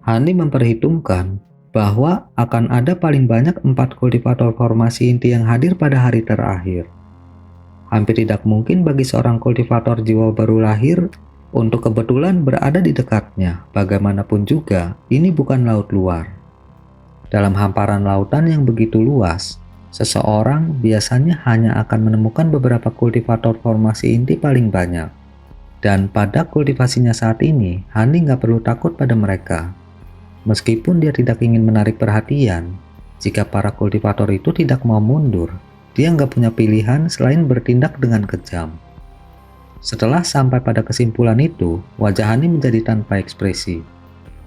Hani memperhitungkan bahwa akan ada paling banyak 4 kultivator formasi inti yang hadir pada hari terakhir. Hampir tidak mungkin bagi seorang kultivator jiwa baru lahir untuk kebetulan berada di dekatnya. Bagaimanapun juga, ini bukan laut luar. Dalam hamparan lautan yang begitu luas, seseorang biasanya hanya akan menemukan beberapa kultivator formasi inti paling banyak. Dan pada kultivasinya saat ini, Hani nggak perlu takut pada mereka. Meskipun dia tidak ingin menarik perhatian, jika para kultivator itu tidak mau mundur, dia nggak punya pilihan selain bertindak dengan kejam. Setelah sampai pada kesimpulan itu, wajah Hani menjadi tanpa ekspresi,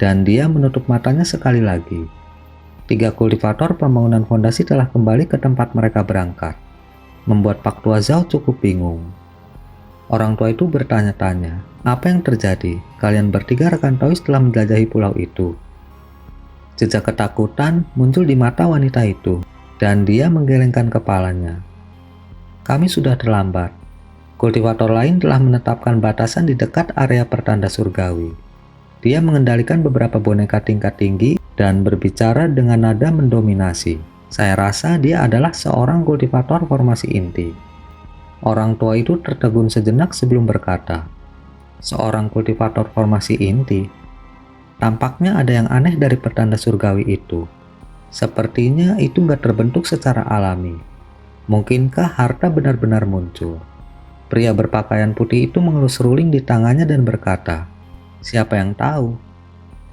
dan dia menutup matanya sekali lagi. 3 kultivator pembangunan fondasi telah kembali ke tempat mereka berangkat, membuat Pak Tua Zhao cukup bingung. Orang tua itu bertanya-tanya, apa yang terjadi? Kalian bertiga rekan Taois telah menjelajahi pulau itu. Jejak ketakutan muncul di mata wanita itu, dan dia menggelengkan kepalanya. Kami sudah terlambat. Kultivator lain telah menetapkan batasan di dekat area pertanda surgawi. Dia mengendalikan beberapa boneka tingkat tinggi dan berbicara dengan nada mendominasi. Saya rasa dia adalah seorang kultivator formasi inti. Orang tua itu tertegun sejenak sebelum berkata, seorang kultivator formasi inti? Tampaknya ada yang aneh dari pertanda surgawi itu. Sepertinya itu nggak terbentuk secara alami. Mungkinkah harta benar-benar muncul? Pria berpakaian putih itu mengelus ruling di tangannya dan berkata, siapa yang tahu?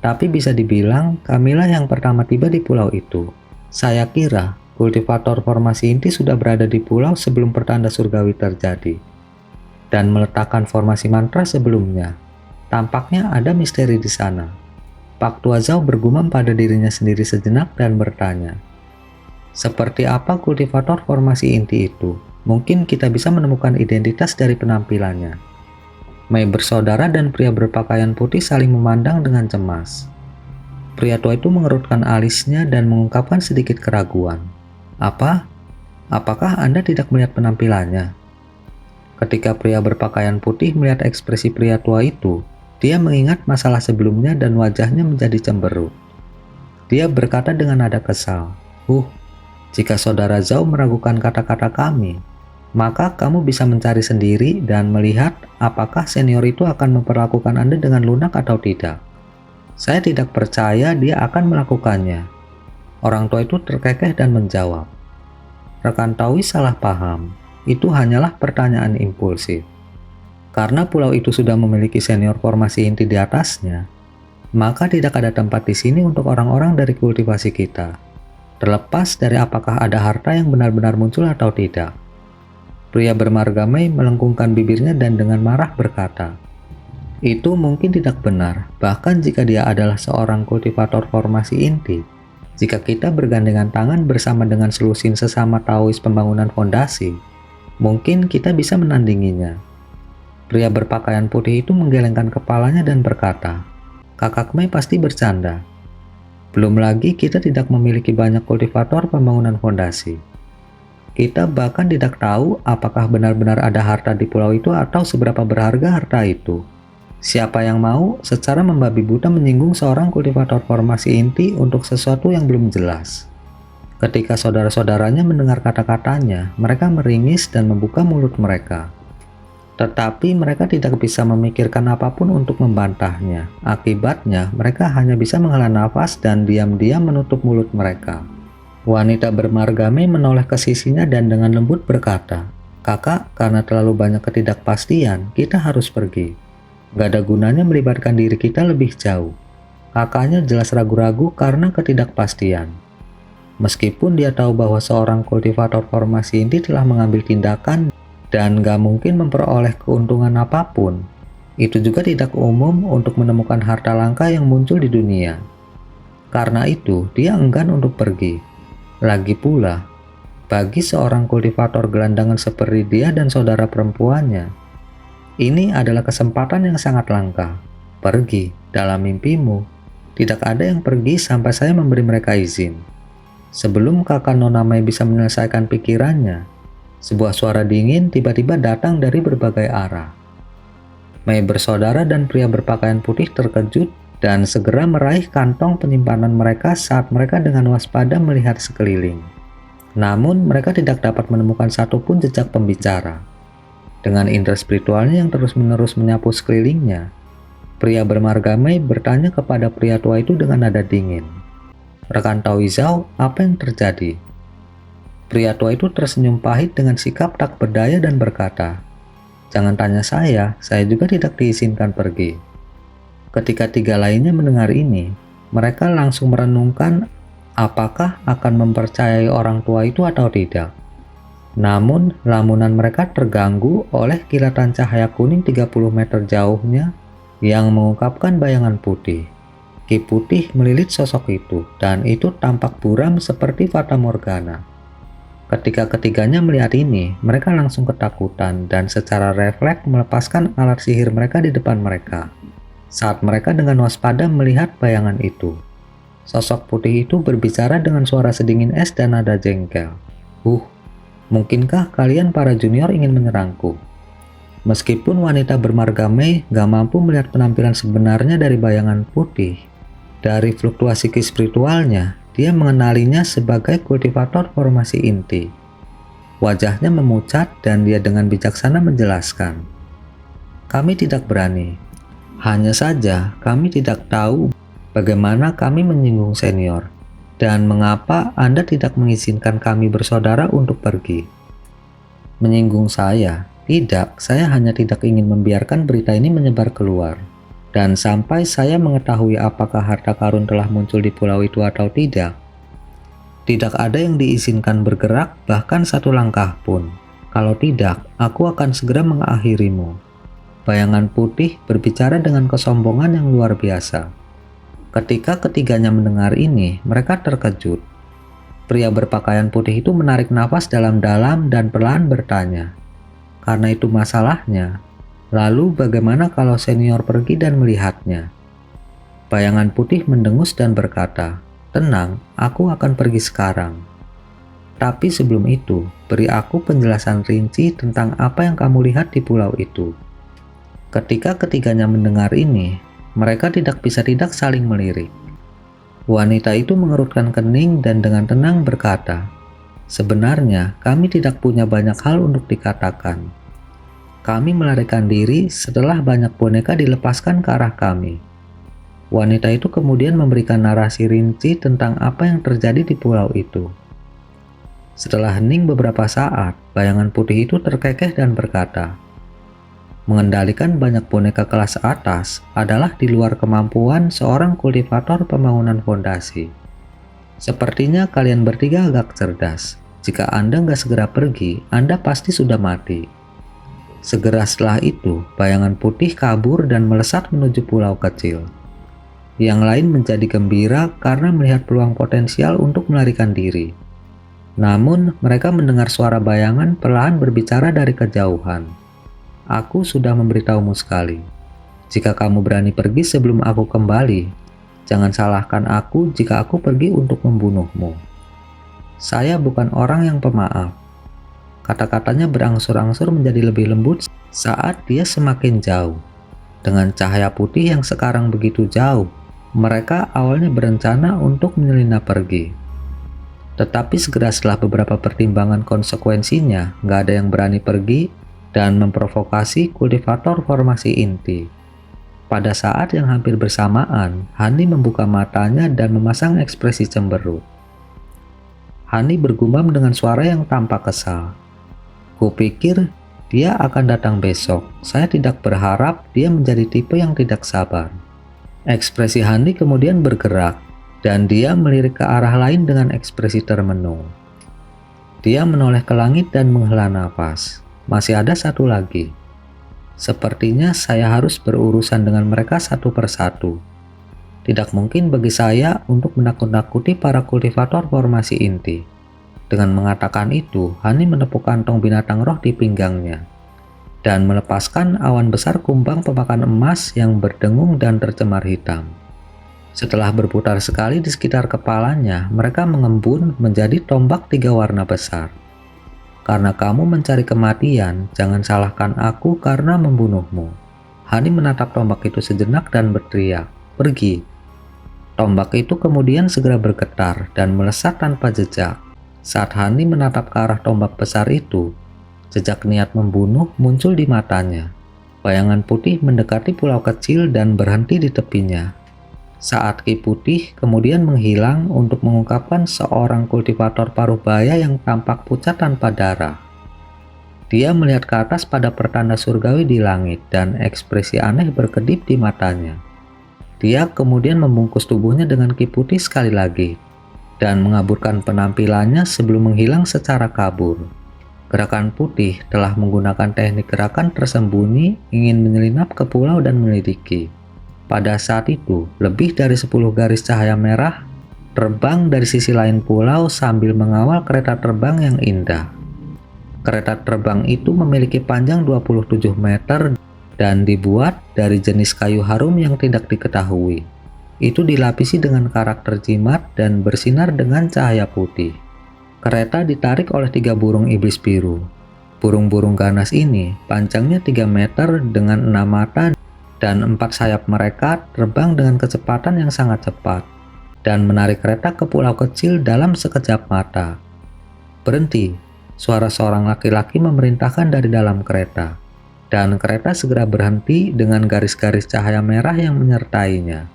Tapi bisa dibilang kamilah yang pertama tiba di pulau itu. Saya kira kultivator formasi inti sudah berada di pulau sebelum pertanda surgawi terjadi. Dan meletakkan formasi mantra sebelumnya. Tampaknya ada misteri di sana. Pak Tua Zhao bergumam pada dirinya sendiri sejenak dan bertanya, seperti apa kultivator formasi inti itu? Mungkin kita bisa menemukan identitas dari penampilannya. Mei bersaudara dan pria berpakaian putih saling memandang dengan cemas. Pria tua itu mengerutkan alisnya dan mengungkapkan sedikit keraguan. Apa? Apakah Anda tidak melihat penampilannya? Ketika pria berpakaian putih melihat ekspresi pria tua itu, dia mengingat masalah sebelumnya dan wajahnya menjadi cemberut. Dia berkata dengan nada kesal, jika saudara Zhao meragukan kata-kata kami, maka kamu bisa mencari sendiri dan melihat apakah senior itu akan memperlakukan Anda dengan lunak atau tidak. Saya tidak percaya dia akan melakukannya. Orang tua itu terkekeh dan menjawab, rekan Taois salah paham, itu hanyalah pertanyaan impulsif. Karena pulau itu sudah memiliki senior formasi inti di atasnya, maka tidak ada tempat di sini untuk orang-orang dari kultivasi kita. Terlepas dari apakah ada harta yang benar-benar muncul atau tidak. Pria bermarga Mei melengkungkan bibirnya dan dengan marah berkata, itu mungkin tidak benar, bahkan jika dia adalah seorang kultivator formasi inti. Jika kita bergandengan tangan bersama dengan selusin sesama Taois pembangunan fondasi, mungkin kita bisa menandinginya. Pria berpakaian putih itu menggelengkan kepalanya dan berkata, kakak Mei pasti bercanda. Belum lagi kita tidak memiliki banyak kultivator pembangunan fondasi. Kita bahkan tidak tahu apakah benar-benar ada harta di pulau itu atau seberapa berharga harta itu. Siapa yang mau secara membabi buta menyinggung seorang kultivator formasi inti untuk sesuatu yang belum jelas. Ketika saudara-saudaranya mendengar kata-katanya, mereka meringis dan membuka mulut mereka. Tetapi mereka tidak bisa memikirkan apapun untuk membantahnya. Akibatnya, mereka hanya bisa menghela nafas dan diam-diam menutup mulut mereka. Wanita bermarga Mei menoleh ke sisinya dan dengan lembut berkata, kakak, karena terlalu banyak ketidakpastian, kita harus pergi. Gak ada gunanya melibatkan diri kita lebih jauh. Kakaknya jelas ragu-ragu karena ketidakpastian. Meskipun dia tahu bahwa seorang kultivator formasi inti telah mengambil tindakan dan gak mungkin memperoleh keuntungan apapun, itu juga tidak umum untuk menemukan harta langka yang muncul di dunia. Karena itu, dia enggan untuk pergi. Lagi pula, bagi seorang kultivator gelandangan seperti dia dan saudara perempuannya, ini adalah kesempatan yang sangat langka. Pergi dalam mimpimu. Tidak ada yang pergi sampai saya memberi mereka izin. Sebelum kakak Nona Mei bisa menyelesaikan pikirannya, sebuah suara dingin tiba-tiba datang dari berbagai arah. Mei bersaudara dan pria berpakaian putih terkejut dan segera meraih kantong penyimpanan mereka saat mereka dengan waspada melihat sekeliling. Namun, mereka tidak dapat menemukan satupun jejak pembicara. Dengan indera spiritualnya yang terus-menerus menyapu sekelilingnya, pria bermarga Mei bertanya kepada pria tua itu dengan nada dingin, "Rekan Taoizhou, apa yang terjadi?" Pria tua itu tersenyum pahit dengan sikap tak berdaya dan berkata, "Jangan tanya saya juga tidak diizinkan pergi." Ketika tiga lainnya mendengar ini, mereka langsung merenungkan apakah akan mempercayai orang tua itu atau tidak. Namun, lamunan mereka terganggu oleh kilatan cahaya kuning 30 meter jauhnya yang mengungkapkan bayangan putih. Ki putih melilit sosok itu, dan itu tampak buram seperti fata morgana. Ketika ketiganya melihat ini, mereka langsung ketakutan dan secara refleks melepaskan alat sihir mereka di depan mereka. Saat mereka dengan waspada melihat bayangan itu, sosok putih itu berbicara dengan suara sedingin es dan nada jengkel. Mungkinkah kalian para junior ingin menyerangku?" Meskipun wanita bermarga Mei gak mampu melihat penampilan sebenarnya dari bayangan putih, dari fluktuasi ki spiritualnya, dia mengenalinya sebagai kultivator formasi inti. Wajahnya memucat dan dia dengan bijaksana menjelaskan, "Kami tidak berani. Hanya saja kami tidak tahu bagaimana kami menyinggung senior dan mengapa Anda tidak mengizinkan kami bersaudara untuk pergi." "Menyinggung saya? Tidak, saya hanya tidak ingin membiarkan berita ini menyebar keluar. Dan sampai saya mengetahui apakah harta karun telah muncul di pulau itu atau tidak, tidak ada yang diizinkan bergerak bahkan satu langkah pun. Kalau tidak, aku akan segera mengakhirimu." Bayangan putih berbicara dengan kesombongan yang luar biasa. Ketika ketiganya mendengar ini, mereka terkejut. Pria berpakaian putih itu menarik nafas dalam-dalam dan perlahan bertanya, "Karena itu masalahnya? Lalu bagaimana kalau senior pergi dan melihatnya?" Bayangan putih mendengus dan berkata, "Tenang, aku akan pergi sekarang. Tapi sebelum itu, beri aku penjelasan rinci tentang apa yang kamu lihat di pulau itu." Ketika ketiganya mendengar ini, mereka tidak bisa tidak saling melirik. Wanita itu mengerutkan kening dan dengan tenang berkata, "Sebenarnya kami tidak punya banyak hal untuk dikatakan. Kami melarikan diri setelah banyak boneka dilepaskan ke arah kami." Wanita itu kemudian memberikan narasi rinci tentang apa yang terjadi di pulau itu. Setelah hening beberapa saat, bayangan putih itu terkekeh dan berkata, "Mengendalikan banyak boneka kelas atas adalah di luar kemampuan seorang kultivator pembangunan fondasi. Sepertinya kalian bertiga agak cerdas. Jika Anda nggak segera pergi, Anda pasti sudah mati." Segera setelah itu, bayangan putih kabur dan melesat menuju pulau kecil. Yang lain menjadi gembira karena melihat peluang potensial untuk melarikan diri. Namun, mereka mendengar suara bayangan perlahan berbicara dari kejauhan. "Aku sudah memberitahumu sekali. Jika kamu berani pergi sebelum aku kembali, jangan salahkan aku jika aku pergi untuk membunuhmu. Saya bukan orang yang pemaaf." Kata-katanya berangsur-angsur menjadi lebih lembut saat dia semakin jauh. Dengan cahaya putih yang sekarang begitu jauh, mereka awalnya berencana untuk menyelinap pergi. Tetapi segera setelah beberapa pertimbangan konsekuensinya, nggak ada yang berani pergi dan memprovokasi kultivator formasi inti. Pada saat yang hampir bersamaan, Hani membuka matanya dan memasang ekspresi cemberut. Hani bergumam dengan suara yang tampak kesal, "Kupikir dia akan datang besok. Saya tidak berharap dia menjadi tipe yang tidak sabar." Ekspresi Hani kemudian bergerak, dan dia melirik ke arah lain dengan ekspresi termenung. Dia menoleh ke langit dan menghela nafas. "Masih ada satu lagi. Sepertinya saya harus berurusan dengan mereka satu persatu. Tidak mungkin bagi saya untuk menakut-nakuti para kultivator formasi inti." Dengan mengatakan itu, Hani menepuk kantong binatang roh di pinggangnya dan melepaskan awan besar kumbang pemakan emas yang berdengung dan tercemar hitam. Setelah berputar sekali di sekitar kepalanya, mereka mengembun menjadi tombak 3 warna besar. "Karena kamu mencari kematian, jangan salahkan aku karena membunuhmu." Hani menatap tombak itu sejenak dan berteriak, pergi. Tombak itu kemudian segera bergetar dan melesat tanpa jejak. Saat Hani menatap ke arah tombak besar itu, jejak niat membunuh muncul di matanya. Bayangan putih mendekati pulau kecil dan berhenti di tepinya. Saat Ki Putih kemudian menghilang untuk mengungkapkan seorang kultivator paruh baya yang tampak pucat tanpa darah. Dia melihat ke atas pada pertanda surgawi di langit dan ekspresi aneh berkedip di matanya. Dia kemudian membungkus tubuhnya dengan Ki Putih sekali lagi dan mengaburkan penampilannya sebelum menghilang secara kabur. Gerakan Putih telah menggunakan teknik gerakan tersembunyi ingin menyelinap ke pulau dan menyelidiki. Pada saat itu, lebih dari 10 garis cahaya merah terbang dari sisi lain pulau sambil mengawal kereta terbang yang indah. Kereta terbang itu memiliki panjang 27 meter dan dibuat dari jenis kayu harum yang tidak diketahui. Itu dilapisi dengan karakter jimat dan bersinar dengan cahaya putih. Kereta ditarik oleh 3 burung iblis biru. Burung-burung ganas ini panjangnya 3 meter dengan 6 mata dan 4 sayap mereka terbang dengan kecepatan yang sangat cepat dan menarik kereta ke pulau kecil dalam sekejap mata. Berhenti, suara seorang laki-laki memerintahkan dari dalam kereta. Dan kereta segera berhenti dengan garis-garis cahaya merah yang menyertainya.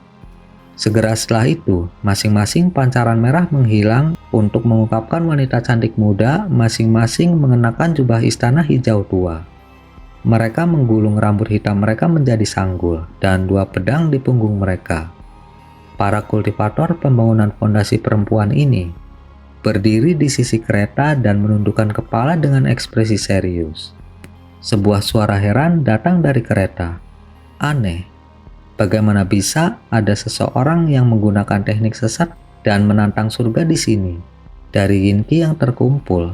Segera setelah itu, masing-masing pancaran merah menghilang untuk mengungkapkan wanita cantik muda masing-masing mengenakan jubah istana hijau tua. Mereka menggulung rambut hitam mereka menjadi sanggul dan 2 pedang di punggung mereka. Para kultivator pembangunan fondasi perempuan ini berdiri di sisi kereta dan menundukkan kepala dengan ekspresi serius. Sebuah suara heran datang dari kereta. Aneh, bagaimana bisa ada seseorang yang menggunakan teknik sesat dan menantang surga di sini? Dari Yin-Ki yang terkumpul,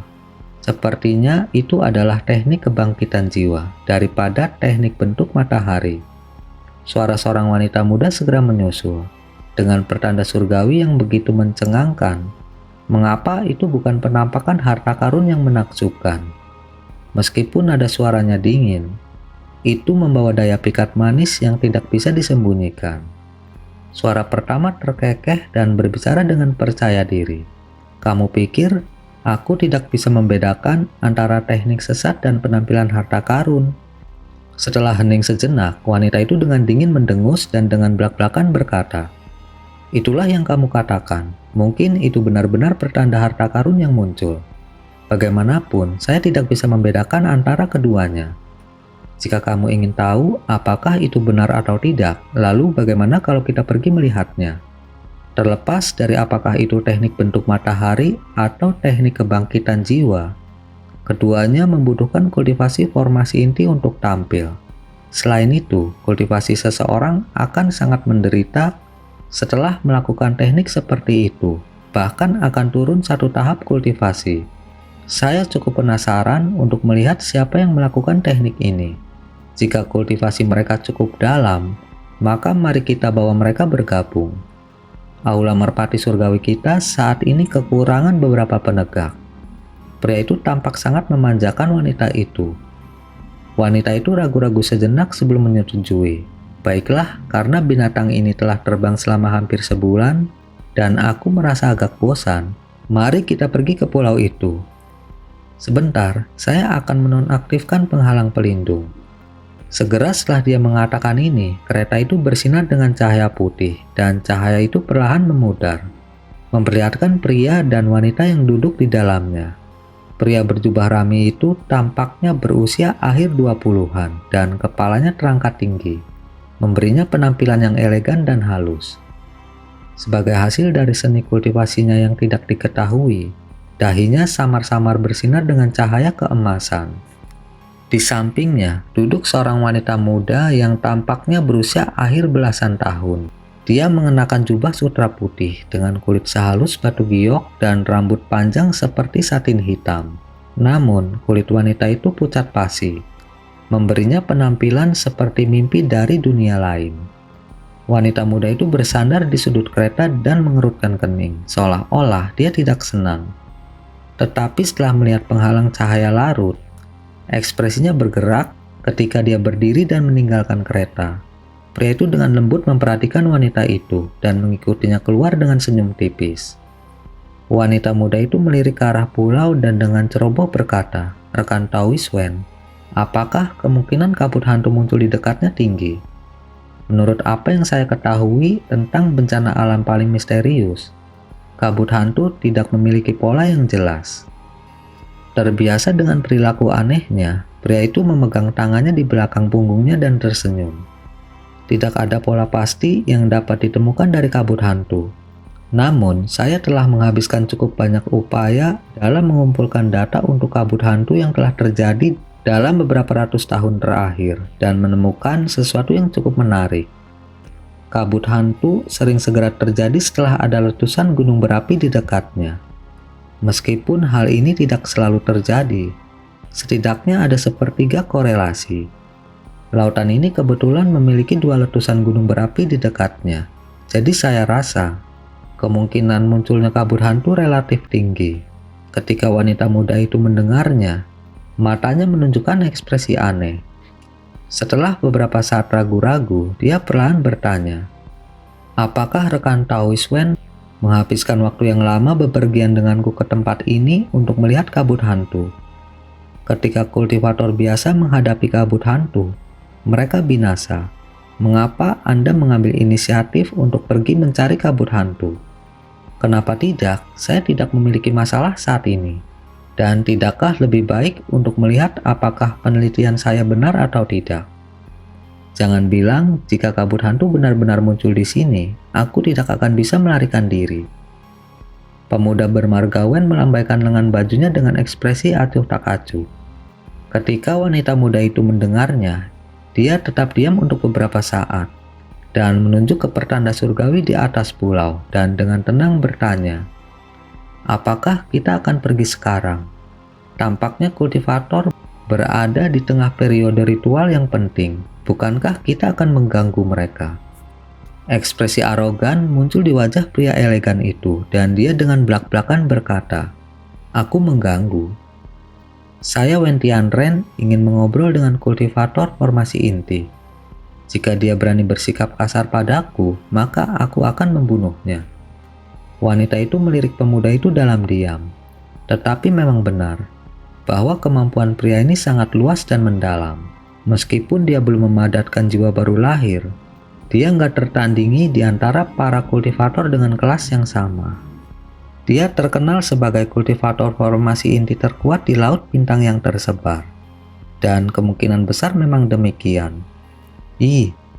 sepertinya itu adalah teknik kebangkitan jiwa daripada teknik bentuk matahari. Suara seorang wanita muda segera menyusul, dengan pertanda surgawi yang begitu mencengangkan. Mengapa itu bukan penampakan harta karun yang menakjubkan? Meskipun nada suaranya dingin, itu membawa daya pikat manis yang tidak bisa disembunyikan. Suara pertama terkekeh dan berbicara dengan percaya diri. Kamu pikir aku tidak bisa membedakan antara teknik sesat dan penampilan harta karun? Setelah hening sejenak, wanita itu dengan dingin mendengus dan dengan belak-belakan berkata, "Itulah yang kamu katakan. Mungkin itu benar-benar pertanda harta karun yang muncul. Bagaimanapun, saya tidak bisa membedakan antara keduanya. Jika kamu ingin tahu apakah itu benar atau tidak, lalu bagaimana kalau kita pergi melihatnya? Terlepas dari apakah itu teknik bentuk matahari atau teknik kebangkitan jiwa, keduanya membutuhkan kultivasi formasi inti untuk tampil. Selain itu, kultivasi seseorang akan sangat menderita setelah melakukan teknik seperti itu, bahkan akan turun 1 tahap kultivasi. Saya cukup penasaran untuk melihat siapa yang melakukan teknik ini. Jika kultivasi mereka cukup dalam, maka mari kita bawa mereka bergabung. Aula merpati surgawi kita saat ini kekurangan beberapa penegak." Pria itu tampak sangat memanjakan wanita itu. Wanita itu ragu-ragu sejenak sebelum menyetujui. "Baiklah, karena binatang ini telah terbang selama hampir sebulan, dan aku merasa agak bosan. Mari kita pergi ke pulau itu. Sebentar, saya akan menonaktifkan penghalang pelindung." Segera setelah dia mengatakan ini, kereta itu bersinar dengan cahaya putih, dan cahaya itu perlahan memudar, memperlihatkan pria dan wanita yang duduk di dalamnya. Pria berjubah rami itu tampaknya berusia akhir 20-an, dan kepalanya terangkat tinggi, memberinya penampilan yang elegan dan halus. Sebagai hasil dari seni kultivasinya yang tidak diketahui, dahinya samar-samar bersinar dengan cahaya keemasan. Di sampingnya duduk seorang wanita muda yang tampaknya berusia akhir belasan tahun. Dia mengenakan jubah sutra putih dengan kulit sehalus batu giok dan rambut panjang seperti satin hitam. Namun, kulit wanita itu pucat pasi, memberinya penampilan seperti mimpi dari dunia lain. Wanita muda itu bersandar di sudut kereta dan mengerutkan kening, seolah-olah dia tidak senang. Tetapi setelah melihat penghalang cahaya larut, ekspresinya bergerak ketika dia berdiri dan meninggalkan kereta. pria itu dengan lembut memperhatikan wanita itu dan mengikutinya keluar dengan senyum tipis. Wanita muda itu melirik ke arah pulau dan dengan ceroboh berkata, "Rekan Taois Wen, apakah kemungkinan kabut hantu muncul di dekatnya tinggi? Menurut apa yang saya ketahui tentang bencana alam paling misterius, kabut hantu tidak memiliki pola yang jelas." Terbiasa dengan perilaku anehnya, pria itu memegang tangannya di belakang punggungnya dan tersenyum. Tidak ada pola pasti yang dapat ditemukan dari kabut hantu. Namun, saya telah menghabiskan cukup banyak upaya dalam mengumpulkan data untuk kabut hantu yang telah terjadi dalam beberapa ratus tahun terakhir dan menemukan sesuatu yang cukup menarik. Kabut hantu sering segera terjadi setelah ada letusan gunung berapi di dekatnya. Meskipun hal ini tidak selalu terjadi, setidaknya ada sepertiga korelasi. Lautan ini kebetulan memiliki 2 letusan gunung berapi di dekatnya, jadi saya rasa kemungkinan munculnya kabut hantu relatif tinggi. Ketika wanita muda itu mendengarnya, matanya menunjukkan ekspresi aneh. Setelah beberapa saat ragu-ragu, dia perlahan bertanya, "Apakah rekan Taois Wen menghabiskan waktu yang lama bepergian denganku ke tempat ini untuk melihat kabut hantu? Ketika kultivator biasa menghadapi kabut hantu, mereka binasa. Mengapa Anda mengambil inisiatif untuk pergi mencari kabut hantu? Kenapa tidak? Saya tidak memiliki masalah saat ini. Dan tidakkah lebih baik untuk melihat apakah penelitian saya benar atau tidak? Jangan bilang jika kabut hantu benar-benar muncul di sini, aku tidak akan bisa melarikan diri." Pemuda bermarga Wen melambaikan lengan bajunya dengan ekspresi acuh tak acuh. Ketika wanita muda itu mendengarnya, dia tetap diam untuk beberapa saat dan menunjuk ke pertanda surgawi di atas pulau dan dengan tenang bertanya, "Apakah kita akan pergi sekarang? Tampaknya kultivator berada di tengah periode ritual yang penting. Bukankah kita akan mengganggu mereka?" Ekspresi arogan muncul di wajah pria elegan itu dan dia dengan belak-belakan berkata, "Aku mengganggu. Saya Wen Tianren ingin mengobrol dengan kultivator formasi inti. Jika dia berani bersikap kasar padaku, maka aku akan membunuhnya." Wanita itu melirik pemuda itu dalam diam. Tetapi memang benar bahwa kemampuan pria ini sangat luas dan mendalam. Meskipun dia belum memadatkan jiwa baru lahir, dia nggak tertandingi di antara para kultivator dengan kelas yang sama. Dia terkenal sebagai kultivator formasi inti terkuat di Laut Bintang yang tersebar. Dan kemungkinan besar memang demikian.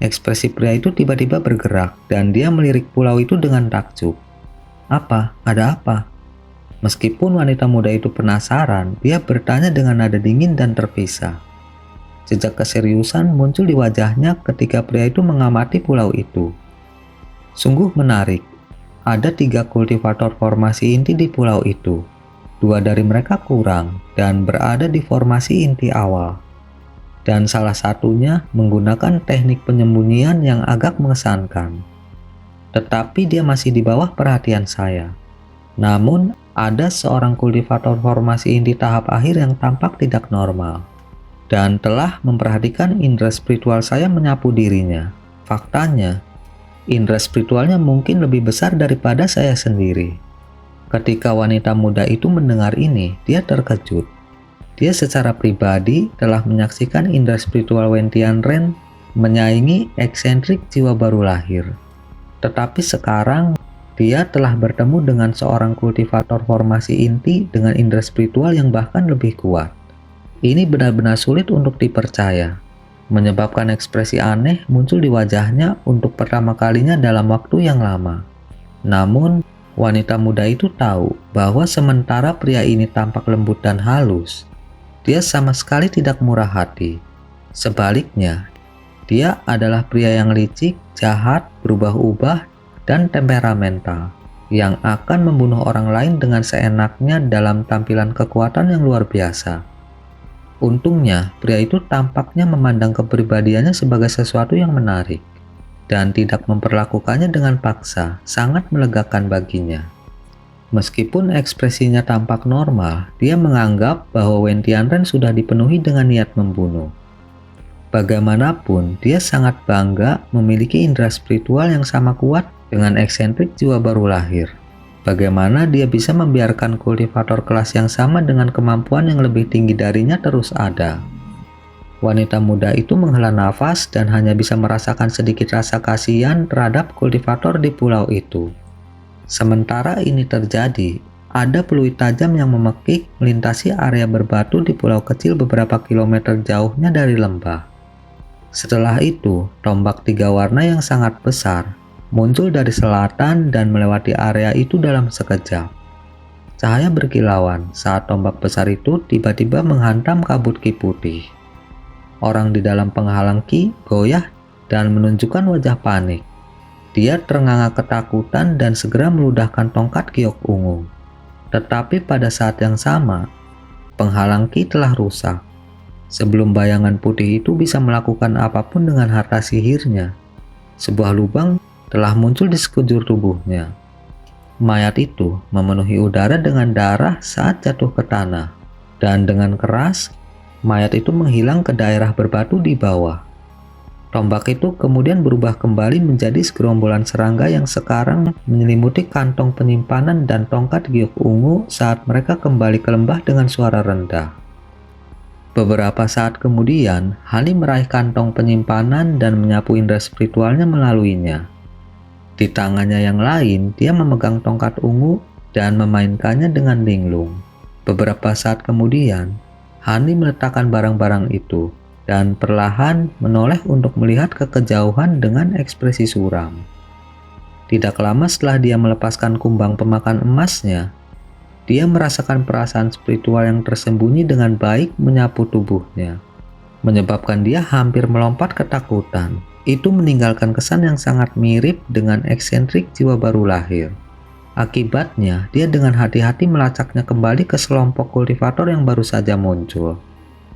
Ekspresi pria itu tiba-tiba bergerak dan dia melirik pulau itu dengan takjub. "Apa? Ada apa?" Meskipun wanita muda itu penasaran, dia bertanya dengan nada dingin dan terpisah. Jejak keseriusan muncul di wajahnya ketika pria itu mengamati pulau itu. Sungguh menarik. Ada 3 kultivator formasi inti di pulau itu. 2 dari mereka kurang dan berada di formasi inti awal. Dan salah satunya menggunakan teknik penyembunyian yang agak mengesankan. Tetapi dia masih di bawah perhatian saya. Namun, ada seorang kultivator formasi inti tahap akhir yang tampak tidak normal dan telah memperhatikan indera spiritual saya menyapu dirinya. Faktanya, indera spiritualnya mungkin lebih besar daripada saya sendiri. Ketika wanita muda itu mendengar ini, dia terkejut. Dia secara pribadi telah menyaksikan indera spiritual Wen Tianren menyaingi eksentrik jiwa baru lahir. Tetapi sekarang, dia telah bertemu dengan seorang kultivator formasi inti dengan indera spiritual yang bahkan lebih kuat. Ini benar-benar sulit untuk dipercaya, menyebabkan ekspresi aneh muncul di wajahnya untuk pertama kalinya dalam waktu yang lama. Namun, wanita muda itu tahu bahwa sementara pria ini tampak lembut dan halus, dia sama sekali tidak murah hati. Sebaliknya, dia adalah pria yang licik, jahat, berubah-ubah, dan temperamental, yang akan membunuh orang lain dengan seenaknya dalam tampilan kekuatan yang luar biasa. Untungnya, pria itu tampaknya memandang kepribadiannya sebagai sesuatu yang menarik dan tidak memperlakukannya dengan paksa, sangat melegakan baginya. Meskipun ekspresinya tampak normal, dia menganggap bahwa Wen Tianren sudah dipenuhi dengan niat membunuh. Bagaimanapun, dia sangat bangga memiliki indera spiritual yang sama kuat dengan eksentrik jiwa baru lahir. Bagaimana dia bisa membiarkan kultivator kelas yang sama dengan kemampuan yang lebih tinggi darinya terus ada? Wanita muda itu menghela nafas dan hanya bisa merasakan sedikit rasa kasihan terhadap kultivator di pulau itu. Sementara ini terjadi, ada peluit tajam yang memekik melintasi area berbatu di pulau kecil beberapa kilometer jauhnya dari lembah. Setelah itu, tombak 3 warna yang sangat besar muncul dari selatan dan melewati area itu dalam sekejap. Cahaya berkilauan saat tombak besar itu tiba-tiba menghantam kabut ki putih. Orang di dalam penghalang ki goyah dan menunjukkan wajah panik. Dia ternganga ketakutan dan segera meludahkan tongkat giok ungu. Tetapi pada saat yang sama, penghalang ki telah rusak. Sebelum bayangan putih itu bisa melakukan apapun dengan harta sihirnya, sebuah lubang telah muncul di sekujur tubuhnya. Mayat itu memenuhi udara dengan darah saat jatuh ke tanah, dan dengan keras, mayat itu menghilang ke daerah berbatu di bawah. Tombak itu kemudian berubah kembali menjadi segerombolan serangga yang sekarang menyelimuti kantong penyimpanan dan tongkat giok ungu saat mereka kembali ke lembah dengan suara rendah. Beberapa saat kemudian, Hani meraih kantong penyimpanan dan menyapu indera spiritualnya melaluinya. Di tangannya yang lain, dia memegang tongkat ungu dan memainkannya dengan linglung. Beberapa saat kemudian, Hani meletakkan barang-barang itu dan perlahan menoleh untuk melihat ke kejauhan dengan ekspresi suram. Tidak lama setelah dia melepaskan kumbang pemakan emasnya, dia merasakan perasaan spiritual yang tersembunyi dengan baik menyapu tubuhnya, menyebabkan dia hampir melompat ketakutan. Itu meninggalkan kesan yang sangat mirip dengan eksentrik jiwa baru lahir. Akibatnya, dia dengan hati-hati melacaknya kembali ke selompok kultivator yang baru saja muncul.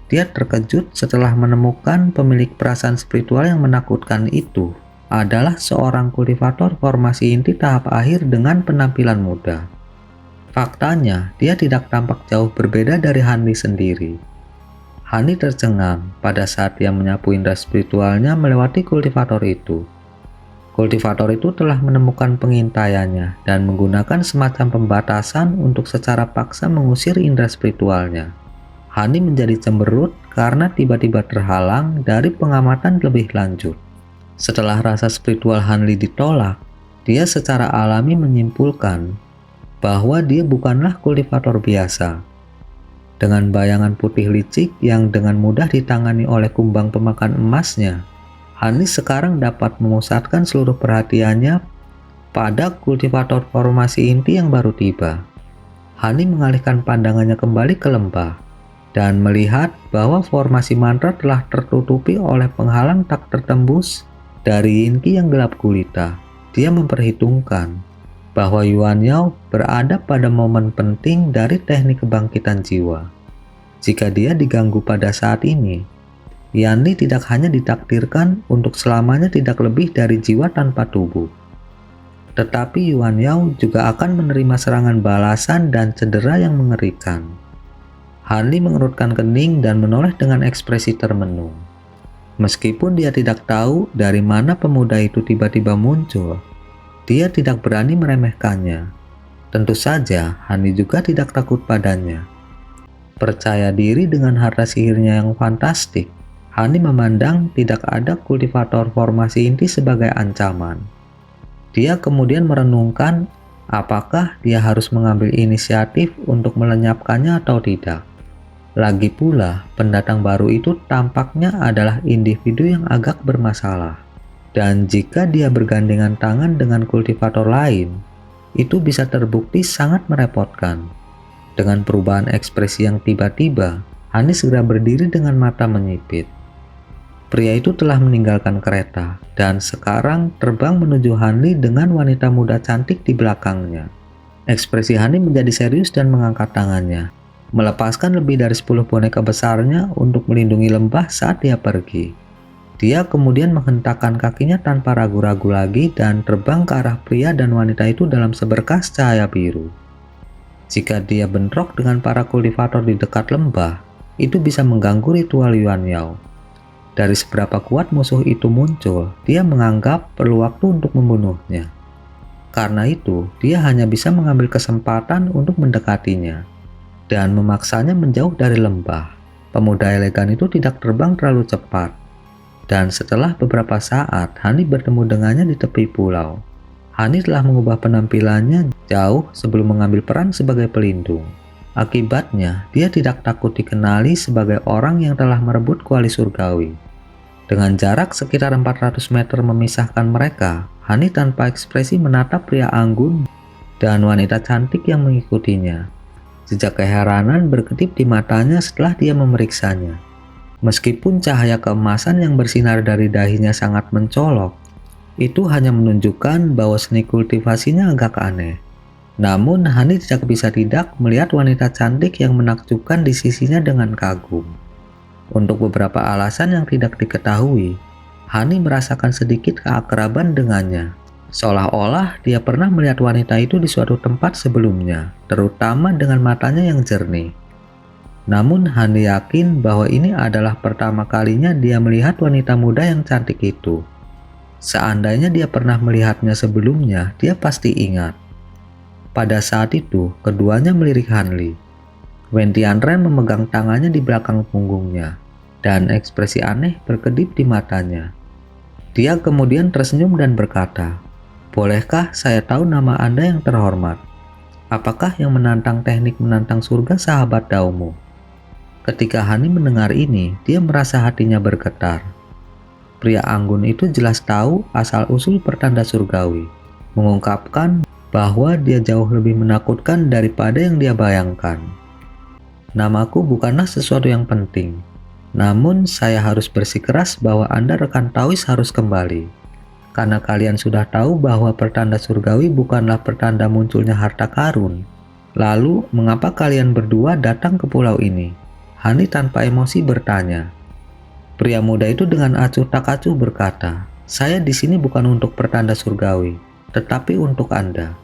Dia terkejut setelah menemukan pemilik perasaan spiritual yang menakutkan itu adalah seorang kultivator formasi inti tahap akhir dengan penampilan muda. Faktanya, dia tidak tampak jauh berbeda dari Hani sendiri. Hani tercengang pada saat dia menyapu indera spiritualnya melewati kultivator itu. Kultivator itu telah menemukan pengintaiannya dan menggunakan semacam pembatasan untuk secara paksa mengusir indera spiritualnya. Hani menjadi cemberut karena tiba-tiba terhalang dari pengamatan lebih lanjut. Setelah rasa spiritual Hanli ditolak, dia secara alami menyimpulkan bahwa dia bukanlah kultivator biasa. Dengan bayangan putih licik yang dengan mudah ditangani oleh kumbang pemakan emasnya, Hani sekarang dapat memusatkan seluruh perhatiannya pada kultivator formasi inti yang baru tiba. Hani mengalihkan pandangannya kembali ke lembah dan melihat bahwa formasi mantra telah tertutupi oleh penghalang tak tertembus dari inki yang gelap gulita. Dia memperhitungkan bahwa Yuan Yao berada pada momen penting dari teknik kebangkitan jiwa. Jika dia diganggu pada saat ini, Yanli tidak hanya ditakdirkan untuk selamanya tidak lebih dari jiwa tanpa tubuh, tetapi Yuan Yao juga akan menerima serangan balasan dan cedera yang mengerikan. Hanli mengerutkan kening dan menoleh dengan ekspresi termenung. Meskipun dia tidak tahu dari mana pemuda itu tiba-tiba muncul, dia tidak berani meremehkannya. Tentu saja, Hani juga tidak takut padanya. Percaya diri dengan harta sihirnya yang fantastik, Hani memandang tidak ada kultivator formasi inti sebagai ancaman. Dia kemudian merenungkan apakah dia harus mengambil inisiatif untuk melenyapkannya atau tidak. Lagi pula, pendatang baru itu tampaknya adalah individu yang agak bermasalah. Dan jika dia bergandengan tangan dengan kultivator lain, itu bisa terbukti sangat merepotkan. Dengan perubahan ekspresi yang tiba-tiba, Hani segera berdiri dengan mata menyipit. Pria itu telah meninggalkan kereta dan sekarang terbang menuju Hanli dengan wanita muda cantik di belakangnya. Ekspresi Hani menjadi serius dan mengangkat tangannya, melepaskan lebih dari 10 boneka besarnya untuk melindungi lembah saat dia pergi. Dia kemudian menghentakkan kakinya tanpa ragu-ragu lagi dan terbang ke arah pria dan wanita itu dalam seberkas cahaya biru. Jika dia bentrok dengan para kultivator di dekat lembah, itu bisa mengganggu ritual Yuan Yao. Dari seberapa kuat musuh itu muncul, dia menganggap perlu waktu untuk membunuhnya. Karena itu, dia hanya bisa mengambil kesempatan untuk mendekatinya dan memaksanya menjauh dari lembah. Pemuda elegan itu tidak terbang terlalu cepat, dan setelah beberapa saat, Hani bertemu dengannya di tepi pulau. Hani telah mengubah penampilannya jauh sebelum mengambil peran sebagai pelindung. Akibatnya, dia tidak takut dikenali sebagai orang yang telah merebut kuali surgawi. Dengan jarak sekitar 400 meter memisahkan mereka, Hani tanpa ekspresi menatap pria anggun dan wanita cantik yang mengikutinya. Jejak keheranan berkedip di matanya setelah dia memeriksanya. Meskipun cahaya keemasan yang bersinar dari dahinya sangat mencolok, itu hanya menunjukkan bahwa seni kultivasinya agak aneh. Namun, Hani tidak melihat wanita cantik yang menakjubkan di sisinya dengan kagum. Untuk beberapa alasan yang tidak diketahui, Hani merasakan sedikit keakraban dengannya. Seolah-olah dia pernah melihat wanita itu di suatu tempat sebelumnya, terutama dengan matanya yang jernih. Namun, Hani yakin bahwa ini adalah pertama kalinya dia melihat wanita muda yang cantik itu. Seandainya dia pernah melihatnya sebelumnya, dia pasti ingat. Pada saat itu, keduanya melirik Hanli. Wen Tianren memegang tangannya di belakang punggungnya, dan ekspresi aneh berkedip di matanya. Dia kemudian tersenyum dan berkata, "Bolehkah saya tahu nama Anda yang terhormat? Apakah yang menantang teknik menantang surga sahabat Daumu?" Ketika Hani mendengar ini, dia merasa hatinya bergetar. Pria anggun itu jelas tahu asal-usul pertanda surgawi, mengungkapkan bahwa dia jauh lebih menakutkan daripada yang dia bayangkan. "Namaku bukanlah sesuatu yang penting, namun saya harus bersikeras bahwa Anda rekan Taois harus kembali. Karena kalian sudah tahu bahwa pertanda surgawi bukanlah pertanda munculnya harta karun. Lalu, mengapa kalian berdua datang ke pulau ini?" Hani tanpa emosi bertanya. Pria muda itu dengan acuh tak acuh berkata, "Saya di sini bukan untuk pertanda surgawi, tetapi untuk Anda.